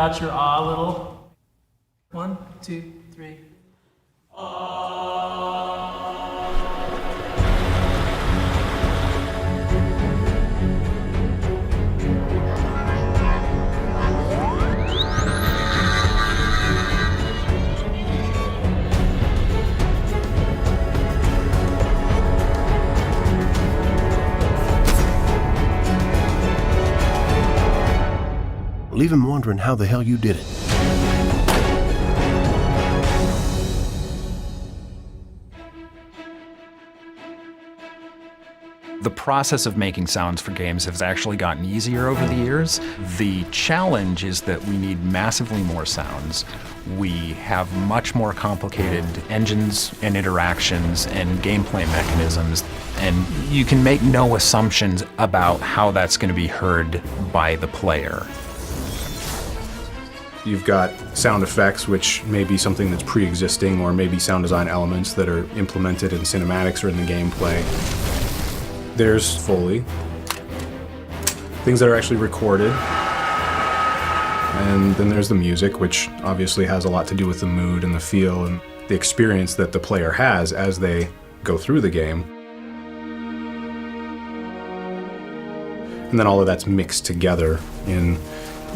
out your ah a little. 1, 2, 3. Leave him wondering how the hell you did it. The process of making sounds for games has actually gotten easier over the years. The challenge is that we need massively more sounds. We have much more complicated engines and interactions and gameplay mechanisms, and you can make no assumptions about how that's going to be heard by the player. You've got sound effects, which may be something that's pre-existing, or maybe sound design elements that are implemented in cinematics or in the gameplay. There's Foley, things that are actually recorded. And then there's the music, which obviously has a lot to do with the mood and the feel and the experience that the player has as they go through the game. And then all of that's mixed together in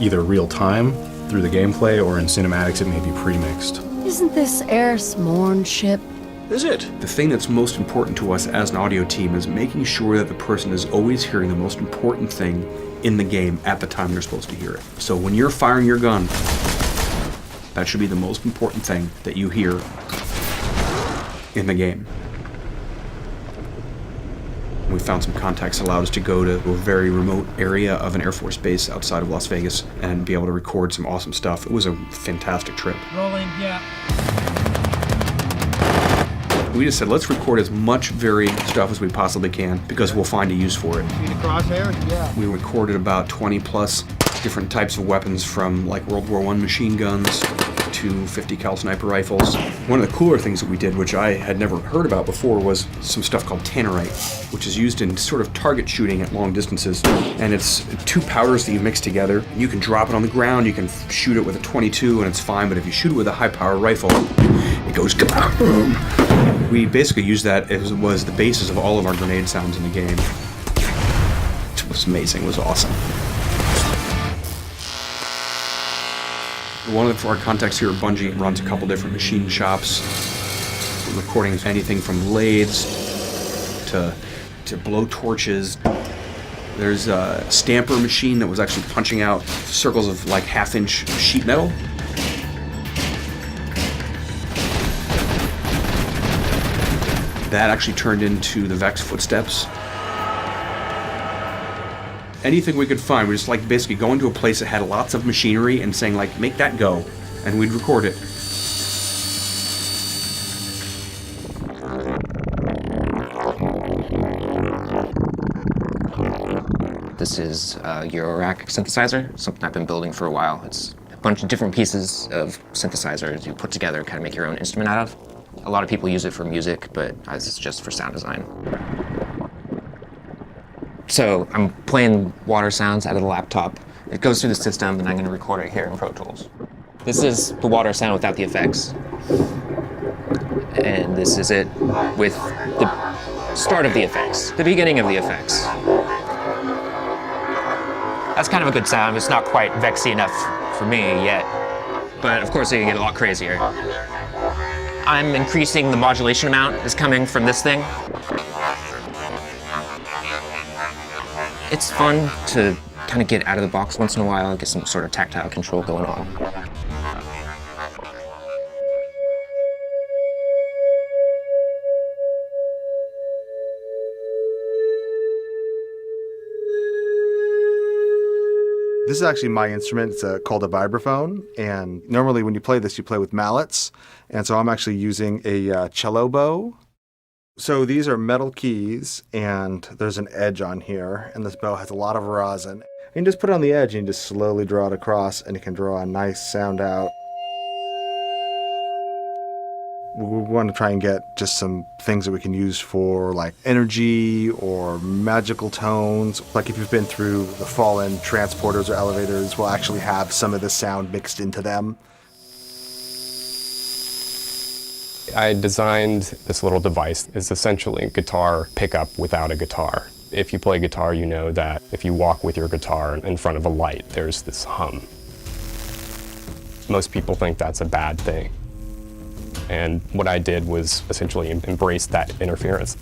either real time through the gameplay, or in cinematics it may be pre-mixed. Isn't this airborne-ship? Is it? The thing that's most important to us as an audio team is making sure that the person is always hearing the most important thing in the game at the time they're supposed to hear it. So when you're firing your gun, that should be the most important thing that you hear in the game. We found some contacts that allowed us to go to a very remote area of an Air Force base outside of Las Vegas and be able to record some awesome stuff. It was a fantastic trip. Rolling, yeah. We just said, let's record as much varied stuff as we possibly can because we'll find a use for it. See the crosshair? Yeah. We recorded about 20 plus different types of weapons, from like World War I machine guns to 50 cal sniper rifles. One of the cooler things that we did, which I had never heard about before, was some stuff called tannerite, which is used in sort of target shooting at long distances. And it's two powders that you mix together. You can drop it on the ground, you can shoot it with a .22 and it's fine, but if you shoot it with a high power rifle, it goes kaboom. We basically used that as was the basis of all of our grenade sounds in the game. It was amazing, it was awesome. One of our contacts here at Bungie runs a couple different machine shops. We're recording anything from lathes to blow torches. There's a stamper machine that was actually punching out circles of like half-inch sheet metal. That actually turned into the Vex footsteps. Anything we could find, we just like basically going to a place that had lots of machinery and saying like, make that go, and we'd record it. This is a Eurorack synthesizer, something I've been building for a while. It's a bunch of different pieces of synthesizers you put together, kind of make your own instrument out of. A lot of people use it for music, but this is just for sound design. So I'm playing water sounds out of the laptop. It goes through the system and I'm going to record it here in Pro Tools. This is the water sound without the effects. And this is it with the start of the effects, the beginning of the effects. That's kind of a good sound. It's not quite Vexy enough for me yet, but of course it can get a lot crazier. I'm increasing the modulation amount that's coming from this thing. It's fun to kind of get out of the box once in a while and get some sort of tactile control going on. This is actually my instrument. It's called a vibraphone, and normally when you play this, you play with mallets, and so I'm actually using a cello bow. So these are metal keys, and there's an edge on here, and this bow has a lot of rosin. And you just put it on the edge, and you just slowly draw it across, and you can draw a nice sound out. We want to try and get just some things that we can use for like energy or magical tones. Like if you've been through the fallen transporters or elevators, we'll actually have some of the sound mixed into them. I designed this little device. It's essentially a guitar pickup without a guitar. If you play guitar, you know that if you walk with your guitar in front of a light, there's this hum. Most people think that's a bad thing. And what I did was essentially embrace that interference.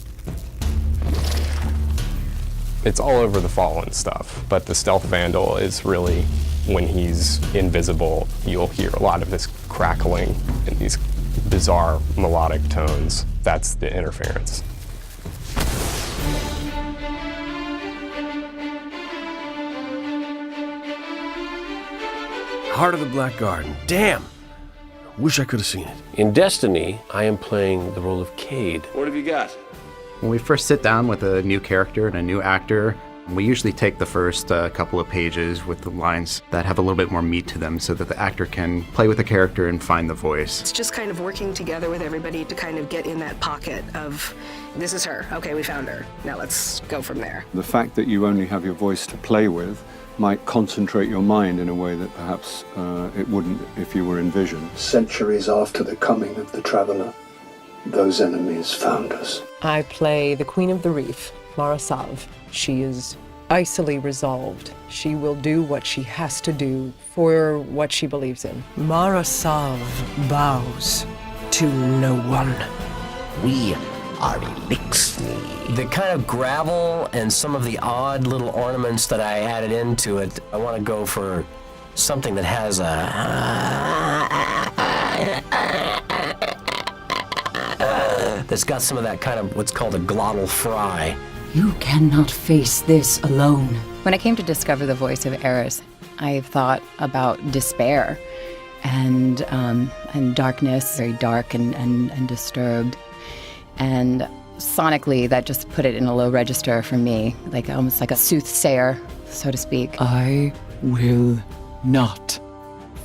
It's all over the Fallen stuff, but the Stealth Vandal is really, when he's invisible, you'll hear a lot of this crackling and these bizarre melodic tones. That's the interference. Heart of the Black Garden. Damn! Wish I could have seen it. In Destiny, I am playing the role of Cade. What have you got? When we first sit down with a new character and a new actor, we usually take the first couple of pages with the lines that have a little bit more meat to them so that the actor can play with the character and find the voice. It's just kind of working together with everybody to kind of get in that pocket of, this is her, okay, we found her, now let's go from there. The fact that you only have your voice to play with might concentrate your mind in a way that perhaps it wouldn't if you were in vision. Centuries after the coming of the traveler, those enemies found us. I play the Queen of the Reef, Marasav. She is icily resolved. She will do what she has to do for what she believes in. Marasav bows to no one. We are Elixir. The kind of gravel and some of the odd little ornaments that I added into it, I want to go for something that has that's got some of that kind of what's called a glottal fry. You cannot face this alone. When I came to discover the voice of Eris, I thought about despair and darkness, very dark and disturbed. And sonically, that just put it in a low register for me, like almost like a soothsayer, so to speak. I will not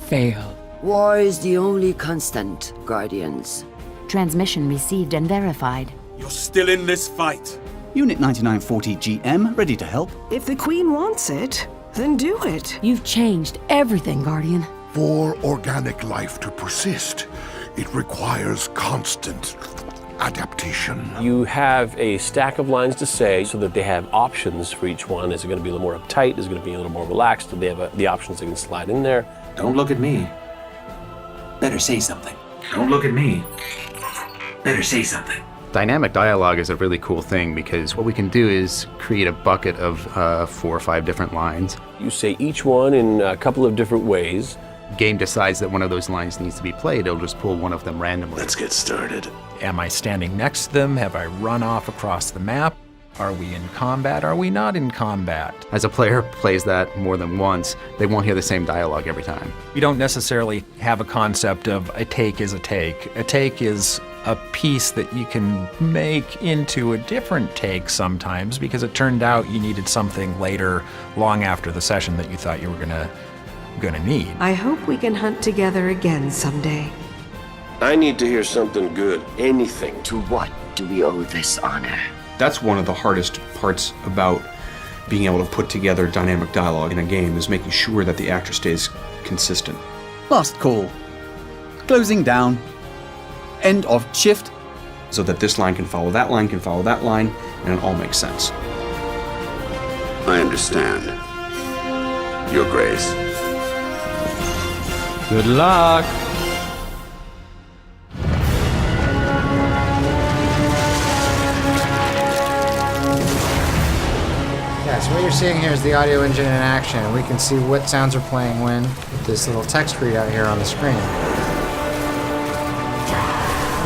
fail. War is the only constant, Guardians. Transmission received and verified. You're still in this fight. Unit 9940 GM, ready to help. If the Queen wants it, then do it. You've changed everything, Guardian. For organic life to persist, it requires constant adaptation. You have a stack of lines to say so that they have options for each one. Is it going to be a little more uptight? Is it going to be a little more relaxed? Do they have the options they can slide in there? Don't look at me. Better say something. Don't look at me. Better say something. Dynamic dialogue is a really cool thing because what we can do is create a bucket of 4 or 5 different lines. You say each one in a couple of different ways. Game decides that one of those lines needs to be played, it'll just pull one of them randomly. Let's get started. Am I standing next to them? Have I run off across the map? Are we in combat? Are we not in combat? As a player plays that more than once, they won't hear the same dialogue every time. You don't necessarily have a concept of a take is a take. A take is a piece that you can make into a different take sometimes because it turned out you needed something later, long after the session that you thought you were gonna need. I hope we can hunt together again someday. I need to hear something good. Anything. To what do we owe this honor? That's one of the hardest parts about being able to put together dynamic dialogue in a game is making sure that the actor stays consistent. Last call. Closing down. End of shift. So that this line can follow that line, can follow that line, and it all makes sense. I understand. Your Grace. Good luck. Yeah, so what you're seeing here is the audio engine in action. We can see what sounds are playing when with this little text readout here on the screen.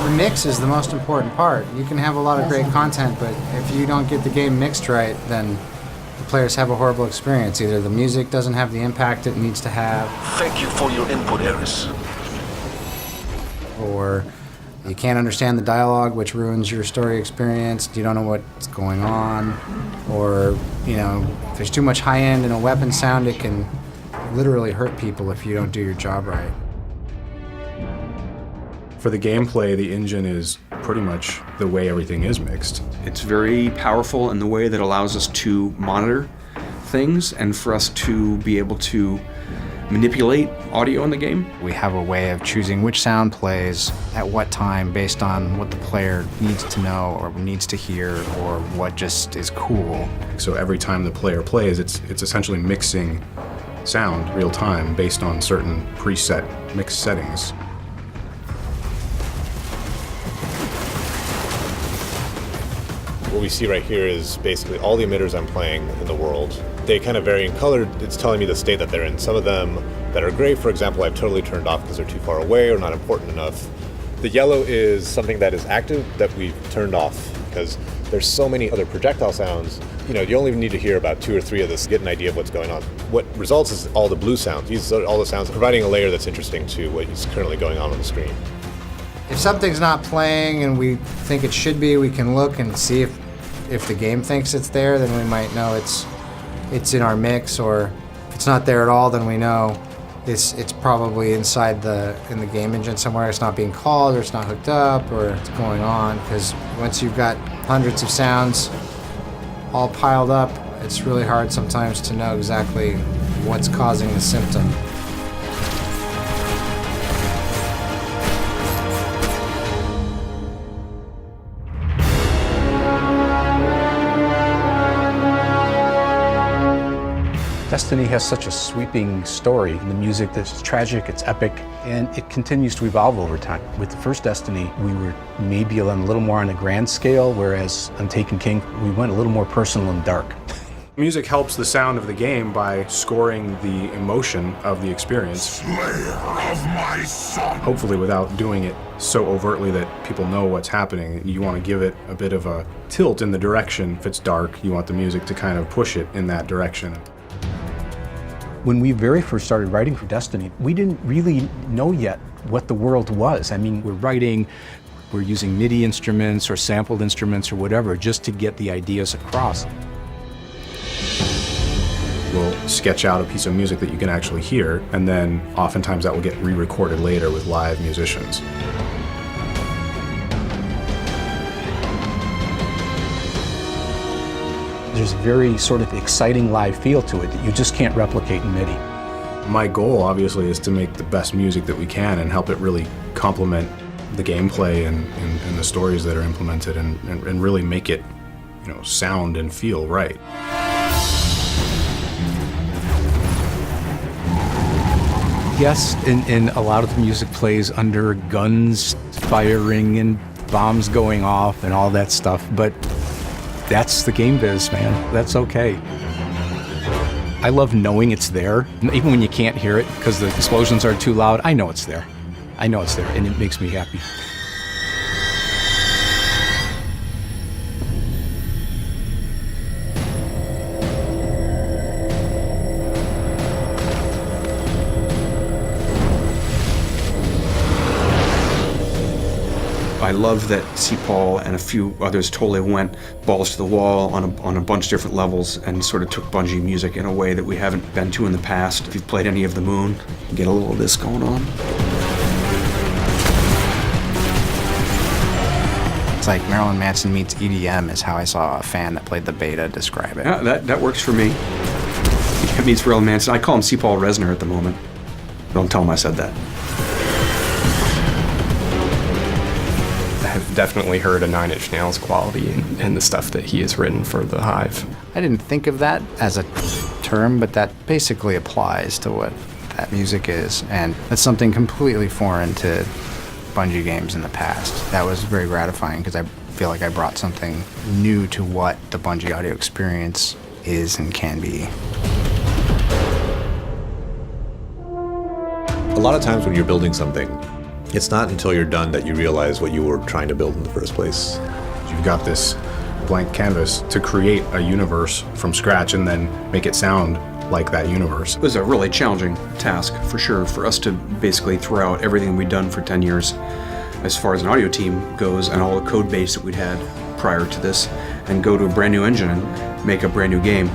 The mix is the most important part. You can have a lot of great content, but if you don't get the game mixed right, then the players have a horrible experience. Either the music doesn't have the impact it needs to have. Thank you for your input, Eris. Or you can't understand the dialogue, which ruins your story experience. You don't know what's going on. Or, if there's too much high end in a weapon sound, it can literally hurt people if you don't do your job right. For the gameplay, the engine is pretty much the way everything is mixed. It's very powerful in the way that allows us to monitor things and for us to be able to manipulate audio in the game. We have a way of choosing which sound plays at what time based on what the player needs to know or needs to hear or what just is cool. So every time the player plays, it's essentially mixing sound real time based on certain preset mix settings. What we see right here is basically all the emitters I'm playing in the world. They kind of vary in color. It's telling me the state that they're in. Some of them that are gray, for example, I've totally turned off because they're too far away or not important enough. The yellow is something that is active that we've turned off because there's so many other projectile sounds. You know, you only need to hear about 2 or 3 of this to get an idea of what's going on. What results is all the blue sounds. These are all the sounds providing a layer that's interesting to what is currently going on the screen. If something's not playing and we think it should be, we can look and see if the game thinks it's there, then we might know it's in our mix, or if it's not there at all, then we know it's probably inside in the game engine somewhere. It's not being called, or it's not hooked up, or it's going on. Because once you've got hundreds of sounds all piled up, it's really hard sometimes to know exactly what's causing the symptom. Destiny has such a sweeping story. The music that's tragic, it's epic, and it continues to evolve over time. With the first Destiny, we were maybe a little more on a grand scale, whereas on Taken King, we went a little more personal and dark. Music helps the sound of the game by scoring the emotion of the experience. Slayer of my son! Hopefully without doing it so overtly that people know what's happening. You want to give it a bit of a tilt in the direction. If it's dark, you want the music to kind of push it in that direction. When we very first started writing for Destiny, we didn't really know yet what the world was. I mean, we're using MIDI instruments or sampled instruments or whatever just to get the ideas across. We'll sketch out a piece of music that you can actually hear, and then oftentimes that will get re-recorded later with live musicians. There's a very sort of exciting live feel to it that you just can't replicate in MIDI. My goal, obviously, is to make the best music that we can and help it really complement the gameplay and the stories that are implemented and really make it, you know, sound and feel right. Yes, and a lot of the music plays under guns firing and bombs going off and all that stuff, but that's the game biz, man. That's okay. I love knowing it's there, even when you can't hear it because the explosions are too loud. I know it's there. I know it's there, and it makes me happy. I love that C. Paul and a few others totally went balls to the wall on a bunch of different levels and sort of took Bungie music in a way that we haven't been to in the past. If you've played any of The Moon, you get a little of this going on. It's like Marilyn Manson meets EDM is how I saw a fan that played the beta describe it. Yeah, that works for me. It meets Marilyn Manson. I call him C. Paul Resner at the moment. Don't tell him I said that. I've definitely heard a Nine Inch Nails quality in the stuff that he has written for the Hive. I didn't think of that as a term, but that basically applies to what that music is, and that's something completely foreign to Bungie games in the past. That was very gratifying because I feel like I brought something new to what the Bungie audio experience is and can be. A lot of times when you're building something, it's not until you're done that you realize what you were trying to build in the first place. You've got this blank canvas to create a universe from scratch and then make it sound like that universe. It was a really challenging task, for sure, for us to basically throw out everything we'd done for 10 years as far as an audio team goes and all the code base that we'd had prior to this and go to a brand new engine and make a brand new game.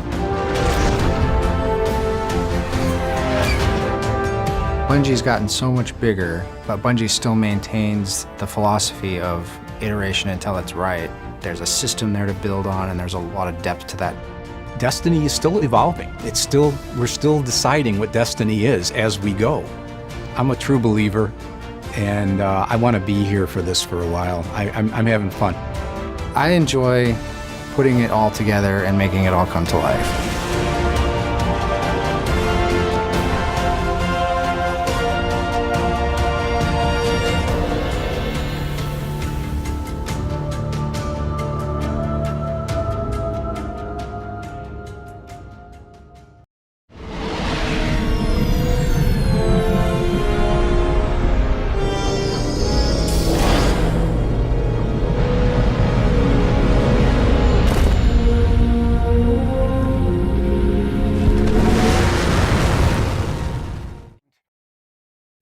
Bungie's gotten so much bigger, but Bungie still maintains the philosophy of iteration until it's right. There's a system there to build on, and there's a lot of depth to that. Destiny is still evolving. We're still deciding what Destiny is as we go. I'm a true believer, and I want to be here for this for a while. I'm having fun. I enjoy putting it all together and making it all come to life.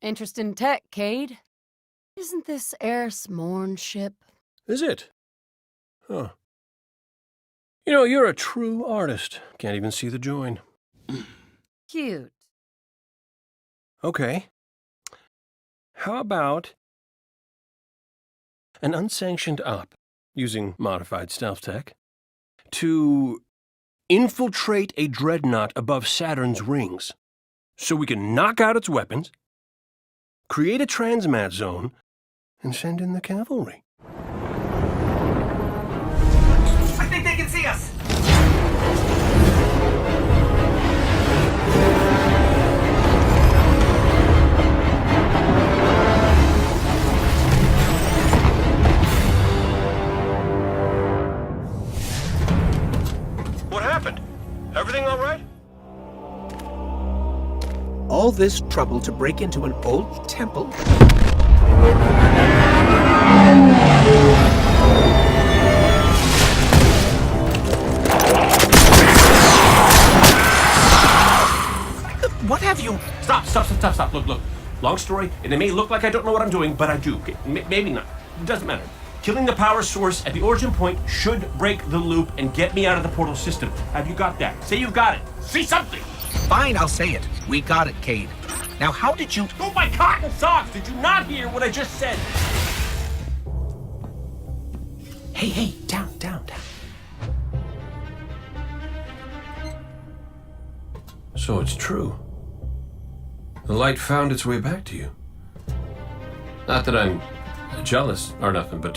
Interest in tech, Cade? Isn't this Earth's ship? Is it? Huh. You know, you're a true artist. Can't even see the join. Cute. Okay. How about an unsanctioned op using modified stealth tech to infiltrate a dreadnought above Saturn's rings so we can knock out its weapons, create a transmat zone, and send in the cavalry? I think they can see us! What happened? Everything all right? All this trouble to break into an old temple? What have you? Stop. Look. Long story, and it may look like I don't know what I'm doing, but I do. Okay? Maybe not. It doesn't matter. Killing the power source at the origin point should break the loop and get me out of the portal system. Have you got that? Say you've got it. Say something! Fine, I'll say it. We got it, Cade. Now, how did you... Oh my cotton socks! Did you not hear what I just said? Hey, down. So it's true. The light found its way back to you. Not that I'm jealous or nothing, but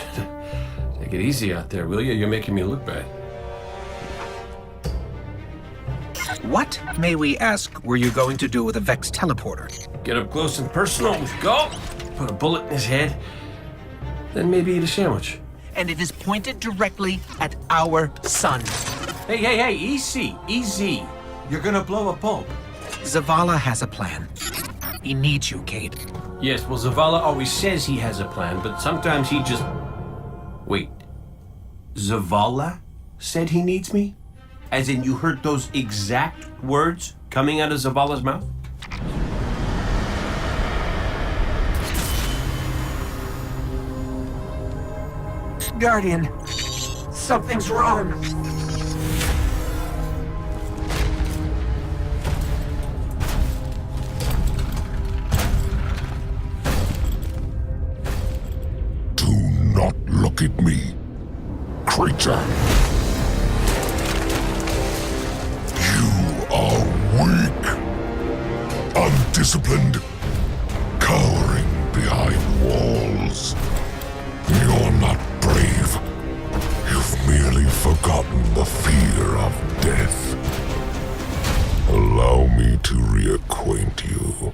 take it easy out there, will you? You're making me look bad. What, may we ask, were you going to do with a Vex teleporter? Get up close and personal. Go! Put a bullet in his head. Then maybe eat a sandwich. And it is pointed directly at our sun. Hey, easy. You're gonna blow a bulb. Zavala has a plan. He needs you, Cade. Yes, well, Zavala always says he has a plan, but sometimes he just... Wait. Zavala said he needs me? As in you heard those exact words coming out of Zavala's mouth? Guardian, something's wrong. Do not look at me, creature. You are weak, undisciplined, cowering behind walls. You're not brave. You've merely forgotten the fear of death. Allow me to reacquaint you.